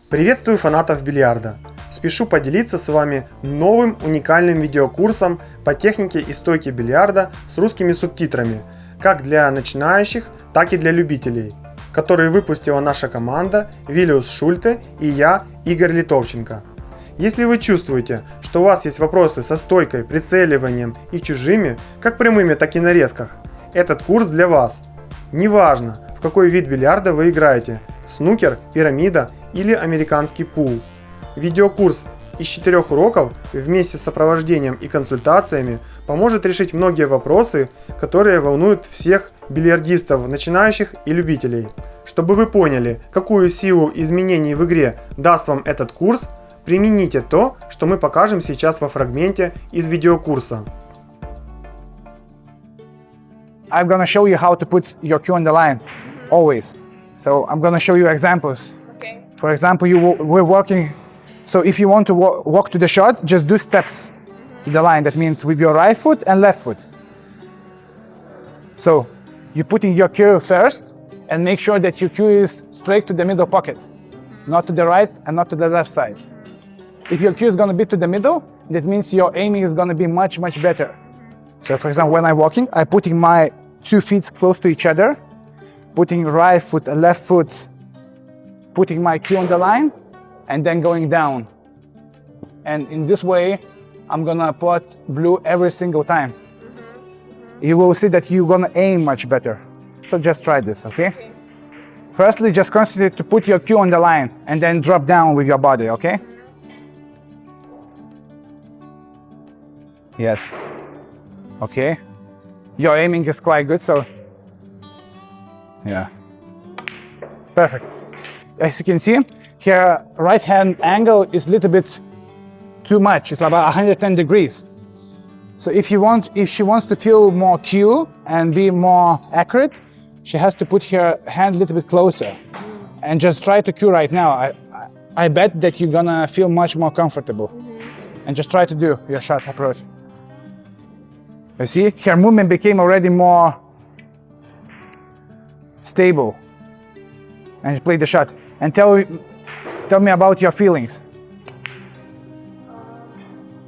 Приветствую фанатов бильярда! Спешу поделиться с вами новым уникальным видеокурсом по технике и стойке бильярда с русскими субтитрами, как для начинающих, так и для любителей, который выпустила наша команда Вилиус Шульте и я, Игорь Литовченко. Если вы чувствуете, что у вас есть вопросы со стойкой, прицеливанием и чужими, как прямыми, так и на резках, этот курс для вас. Неважно, в какой вид бильярда вы играете – снукер, пирамида или американский пул. Видеокурс из 4 уроков вместе с сопровождением и консультациями поможет решить многие вопросы, которые волнуют всех бильярдистов, начинающих и любителей. Чтобы вы поняли, какую силу изменений в игре даст вам этот курс, примените то, что мы покажем сейчас во фрагменте из видеокурса. I'm going to show you how to put your cue on the line, always. So I'm going to show you examples. Okay. For example, we're working. So if you want to walk to the shot, just do steps to the line. That means with your right foot and left foot. So you're putting your cue first and make sure that your cue is straight to the middle pocket, not to the right and not to the left side. If your cue is going to be to the middle, that means your aiming is going to be much, much better. So for example, when I'm walking, I'm putting my 2 feet close to each other, putting right foot and left foot, putting my cue on the line, and then going down. And in this way, I'm gonna put blue every single time. You will see that you're gonna aim much better. So just try this, okay? Firstly, just concentrate to put your cue on the line and then drop down with your body, okay? Yes. Okay. Your aiming is quite good, so yeah. Perfect. As you can see, here right hand angle is a little bit too much. It's about 110 degrees. So if she wants to feel more cue and be more accurate, she has to put her hand a little bit closer and just try to cue right now. I bet that you're gonna feel much more comfortable. And just try to do your shot approach. You see, her movement became already more stable. And she played the shot. And tell me about your feelings.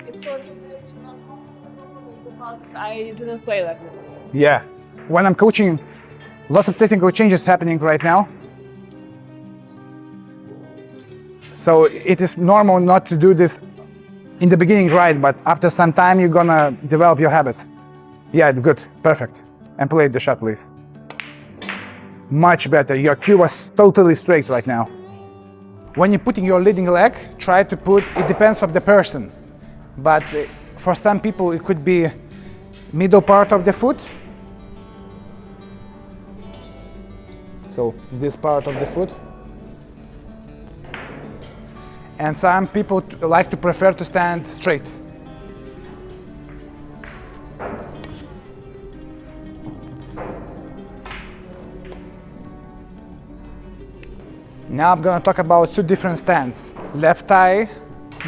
It's a little bit not comfortable because I didn't play like this. Yeah. When I'm coaching, lots of technical changes happening right now. So it is normal not to do this in the beginning right, but after some time you're gonna develop your habits. Yeah, good, perfect. And play the shot, please. Much better. Your cue was totally straight right now. When you're putting your leading leg, try to put, it depends on the person. But for some people, it could be middle part of the foot. So this part of the foot. And some people like to prefer to stand straight. Now I'm going to talk about 2 different stances, left eye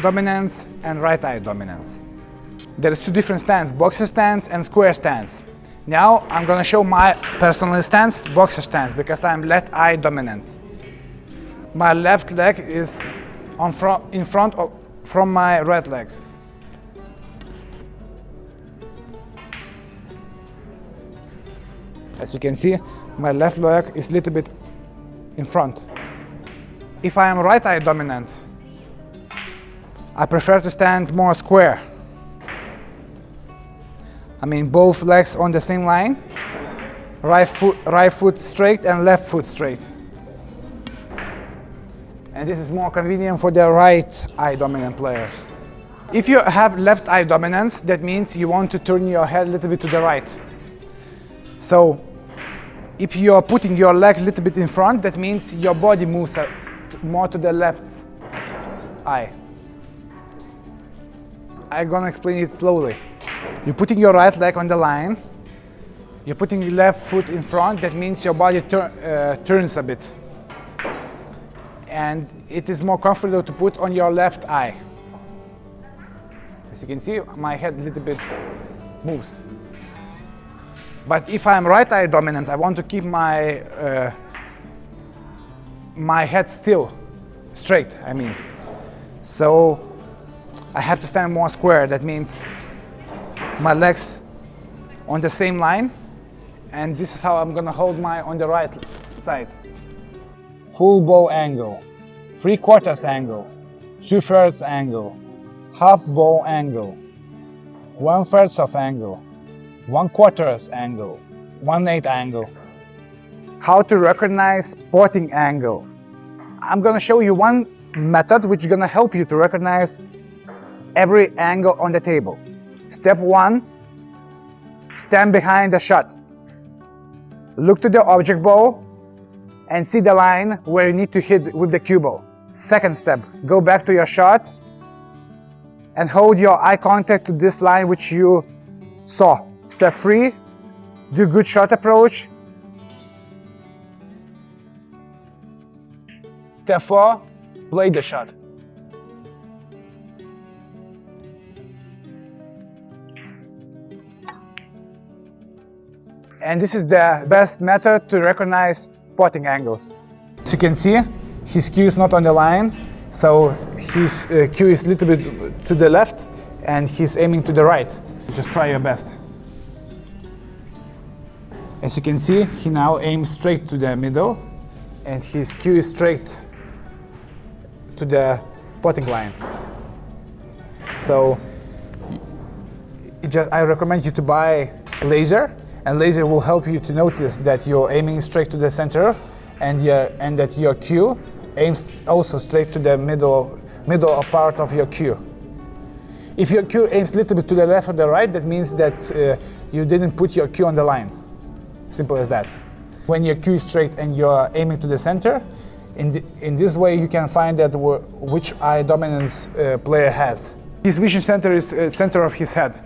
dominance and right eye dominance. There's 2 different stances, boxer stance and square stance. Now I'm going to show my personal stance, boxer stance, because I'm left eye dominant. My left leg is in front from my right leg. As you can see, my left leg is a little bit in front. If I am right eye dominant, I prefer to stand more square. I mean both legs on the same line, right foot straight and left foot straight. And this is more convenient for the right eye dominant players. If you have left eye dominance, that means you want to turn your head a little bit to the right. So if you are putting your leg a little bit in front, that means your body moves more to the left eye. I'm gonna explain it slowly. You're putting your right leg on the line. You're putting your left foot in front. That means your body turns a bit. And it is more comfortable to put on your left eye. As you can see, my head a little bit moves. But if I'm right eye dominant, I want to keep my head still. straight, I mean. So I have to stand more square. That means my legs on the same line, and this is how I'm gonna hold my on the right side. Full bow angle, 3/4 angle, 2/3 angle, half bow angle, 1/3 of angle, 1/4 angle, 1/8 angle. How to recognize potting angle. I'm gonna show you one method which is gonna help you to recognize every angle on the table. Step 1, stand behind the shot. Look to the object ball and see the line where you need to hit with the cue ball. Second step, go back to your shot and hold your eye contact to this line which you saw. Step 3, do good shot approach. Step 4, play the shot. And this is the best method to recognize potting angles. As you can see, his cue is not on the line, so his cue is a little bit to the left and he's aiming to the right. Just try your best. As you can see, he now aims straight to the middle and his cue is straight to the potting line. So I recommend you to buy laser, and laser will help you to notice that you're aiming straight to the center and that your cue aims also straight to the middle part of your cue. If your cue aims a little bit to the left or the right, that means that you didn't put your cue on the line. Simple as that. When your cue is straight and you're aiming to the center, in this way you can find that which eye dominance player has. His vision center is center of his head,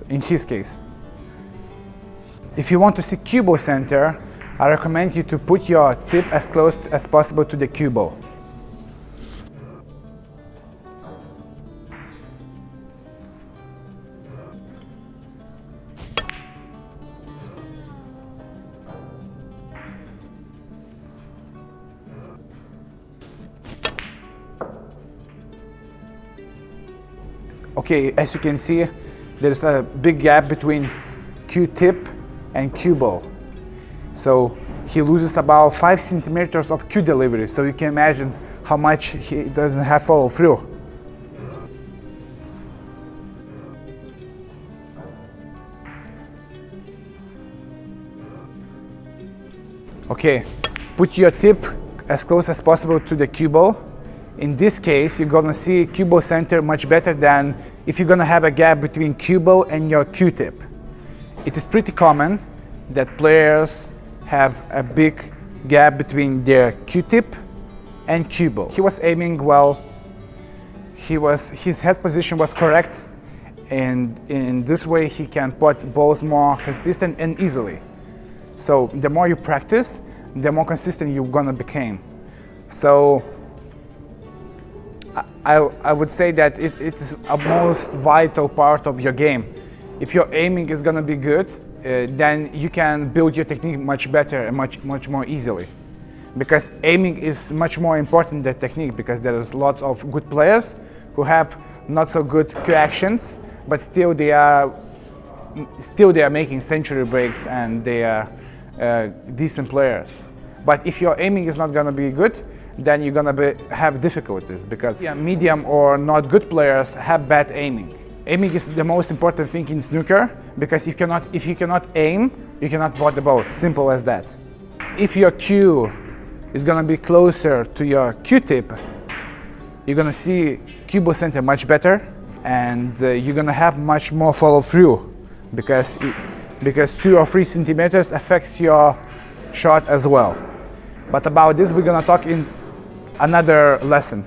in his case. If you want to see cue ball center, I recommend you to put your tip as close as possible to the cue ball. Okay, as you can see, there's a big gap between cue tip and cue ball. So he loses about 5 centimeters of cue delivery. So you can imagine how much he doesn't have follow through. Okay, put your tip as close as possible to the cue ball. In this case, you're gonna see cue ball center much better than if you're gonna have a gap between cue ball and your cue tip. It is pretty common that players have a big gap between their cue tip and cue ball. He was aiming well. His head position was correct, and in this way he can put balls more consistent and easily. So the more you practice, the more consistent you're gonna become. So I would say that it is a most vital part of your game. If your aiming is gonna be good, then you can build your technique much better and much more easily. Because aiming is much more important than technique, because there's lots of good players who have not so good cue actions, but still they are making century breaks and they are decent players. But if your aiming is not gonna be good, then you're gonna have difficulties, because medium or not good players have bad aiming. Aiming is the most important thing in snooker, because if you cannot aim, you cannot pot the ball. Simple as that. If your cue is gonna be closer to your cue tip, you're gonna see cue ball center much better, and you're gonna have much more follow through, because 2 or 3 centimeters affects your shot as well. But about this we're gonna talk in another lesson.